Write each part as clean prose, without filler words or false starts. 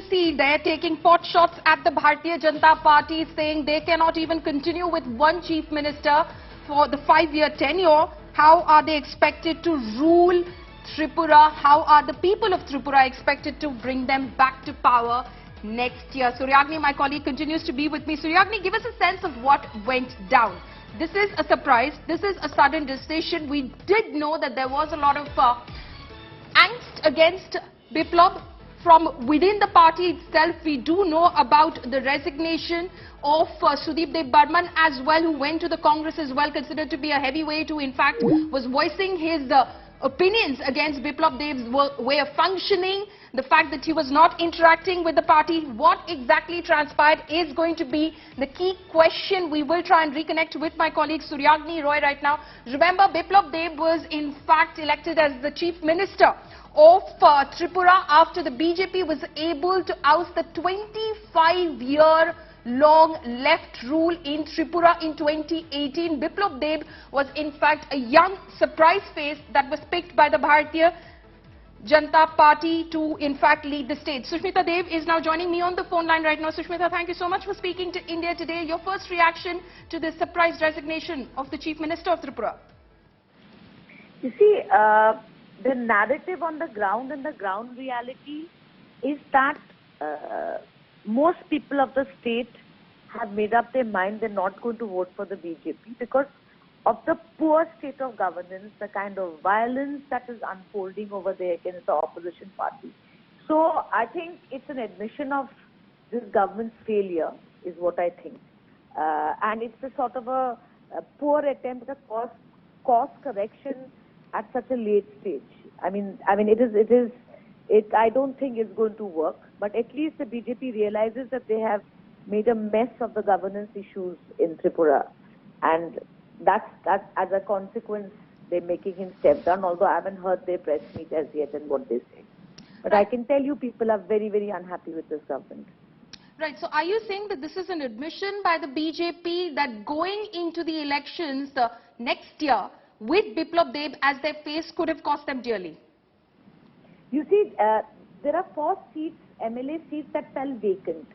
TMC, they're taking pot shots at the Bharatiya Janata Party, saying they cannot even continue with one chief minister for the 5-year tenure. How are they expected to rule Tripura? How are the people of Tripura expected to bring them back to power next year? Suryagni, my colleague, continues to be with me. Suryagni, give us a sense of what went down. This is a surprise. This is a sudden decision. We did know that there was a lot of angst against Biplab from within the party itself. We do know about the resignation of Sudeep Deb Burman as well, who went to the Congress as well, considered to be a heavyweight, who in fact was voicing his opinions against Biplab Deb's way of functioning, the fact that he was not interacting with the party. What exactly transpired is going to be the key question. We will try and reconnect with my colleague Suryagni Roy right now. Remember, Biplab Deb was in fact elected as the Chief Minister of Tripura after the BJP was able to oust the 25-year long left rule in Tripura in 2018. Biplab Deb was in fact a young surprise face that was picked by the Bharatiya Janata Party to in fact lead the state. Sushmita Dev is now joining me on the phone line right now. Sushmita, thank you so much for speaking to India Today. Your first reaction to this surprise resignation of the Chief Minister of Tripura? You see, the narrative on the ground and the ground reality is that most people of the state have made up their mind they're not going to vote for the BJP because of the poor state of governance, the kind of violence that is unfolding over there against the opposition party. So I think it's an admission of this government's failure is what I think. And it's a sort of a poor attempt at course correction at such a late stage. I mean, I don't think it's going to work, but at least the BJP realizes that they have made a mess of the governance issues in Tripura, and that's as a consequence they're making him step down, although I haven't heard their press meet as yet and what they say. But I can tell you people are very, very unhappy with this government. Right, so are you saying that this is an admission by the BJP that going into the elections next year with Biplab Deb as their face could have cost them dearly? You see, there are 4 seats, MLA seats that fell vacant,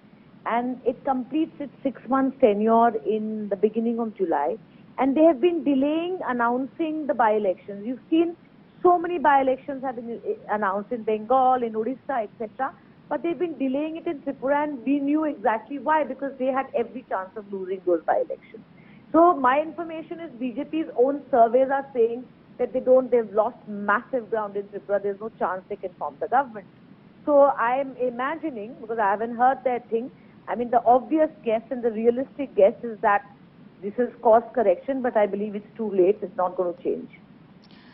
and it completes its 6 months tenure in the beginning of July, and they have been delaying announcing the by-elections. You've seen so many by-elections have been announced in Bengal, in Odisha, etc., but they've been delaying it in Tripura, and we knew exactly why, because they had every chance of losing those by-elections. So my information is BJP's own surveys are saying that they've lost massive ground in Tripura. There's no chance they can form the government. So I'm imagining, because I haven't heard that thing, I mean, the obvious guess and the realistic guess is that this is course correction, but I believe it's too late. It's not going to change.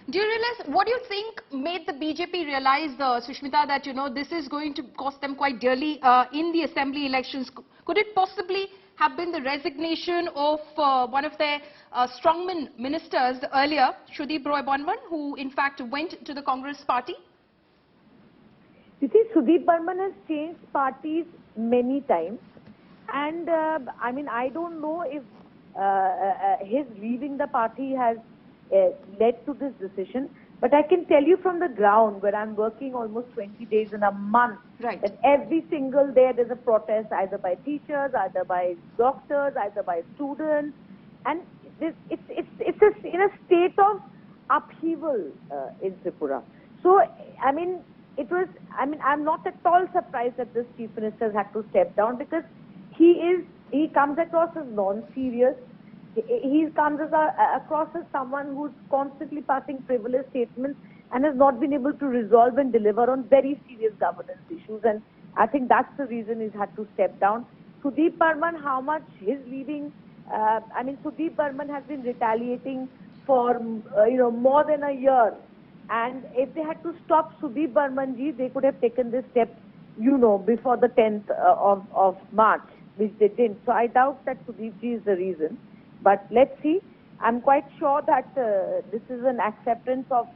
Do you realize, what do you think made the BJP realize, Sushmita, that, you know, this is going to cost them quite dearly in the assembly elections? Could it possibly have been the resignation of one of their strongman ministers earlier, Sudeep Roy Burman, who in fact went to the Congress party? You see, Sudeep Burman has changed parties many times, and I mean, I don't know if his leaving the party has led to this decision, but I can tell you from the ground, where I'm working almost 20 days in a month, right, that every single day there's a protest, either by teachers, either by doctors, either by students, and it's in a state of upheaval in Tripura. So, I mean, I'm not at all surprised that this chief minister has had to step down, because he comes across as non-serious. He comes across as someone who's constantly passing frivolous statements and has not been able to resolve and deliver on very serious governance issues. And I think that's the reason he's had to step down. Sudeep Burman, how much his leaving? I mean, Sudeep Burman has been retaliating for more than a year. And if they had to stop Sudeep Burman ji, they could have taken this step, before the 10th of March, which they didn't. So I doubt that Sudeep ji is the reason. But let's see. I'm quite sure that this is an acceptance of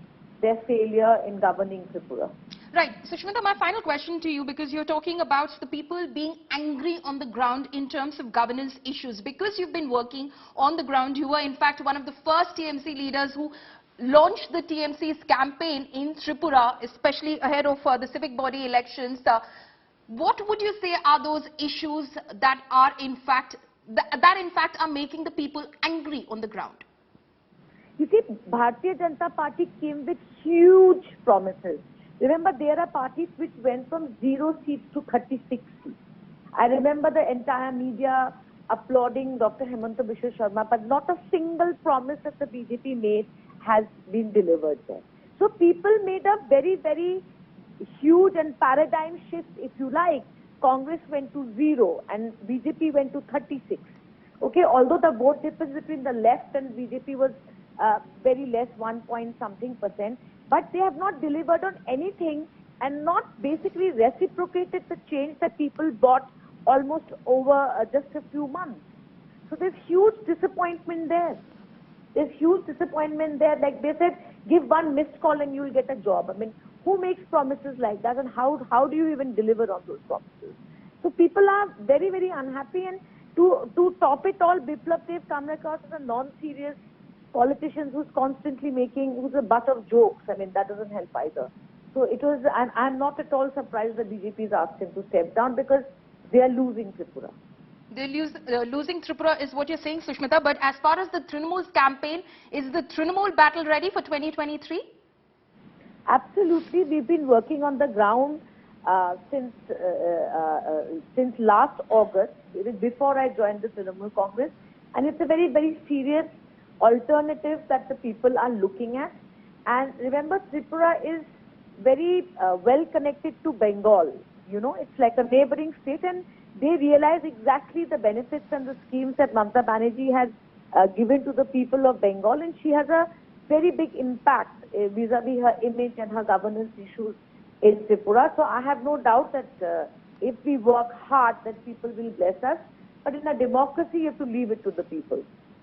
their failure in governing Tripura. Right. Sushmita, my final question to you, because you're talking about the people being angry on the ground in terms of governance issues. Because you've been working on the ground, you were in fact one of the first TMC leaders who launched the TMC's campaign in Tripura, especially ahead of the civic body elections. What would you say are those issues that are in fact are making the people angry on the ground? You see, Bharatiya Janata Party came with huge promises. Remember, there are parties which went from 0 seats to 36 seats. I remember the entire media applauding Dr. Hemanta Biswa Sharma, but not a single promise that the BJP made has been delivered there. So people made a very, very huge and paradigm shift, if you like. Congress went to 0 and BJP went to 36. Okay, although the vote difference between the left and BJP was very less, 1 point something %, but they have not delivered on anything and not basically reciprocated the change that people bought almost over just a few months. So there's huge disappointment there. There's huge disappointment there. Like they said, give one missed call and you will get a job. I mean, who makes promises like that, and how do you even deliver on those promises? So people are very, very unhappy, and to top it all, Biplab Deb comes across as a non-serious politician who's constantly who's a butt of jokes. I mean, that doesn't help either. So it was, and I'm not at all surprised that BJP has asked him to step down because they are losing Tripura. Losing Tripura is what you're saying, Sushmita, but as far as the Trinamool's campaign, is the Trinamool battle ready for 2023? Absolutely. We've been working on the ground since last August, before I joined the Trinamool Congress, and it's a very, very serious alternative that the people are looking at. And remember, Tripura is very well connected to Bengal. You know, it's like a neighboring state, and they realize exactly the benefits and the schemes that Mamata Banerjee has given to the people of Bengal, and she has a very big impact vis-a-vis her image and her governance issues in Tripura. So I have no doubt that if we work hard, that people will bless us. But in a democracy, you have to leave it to the people.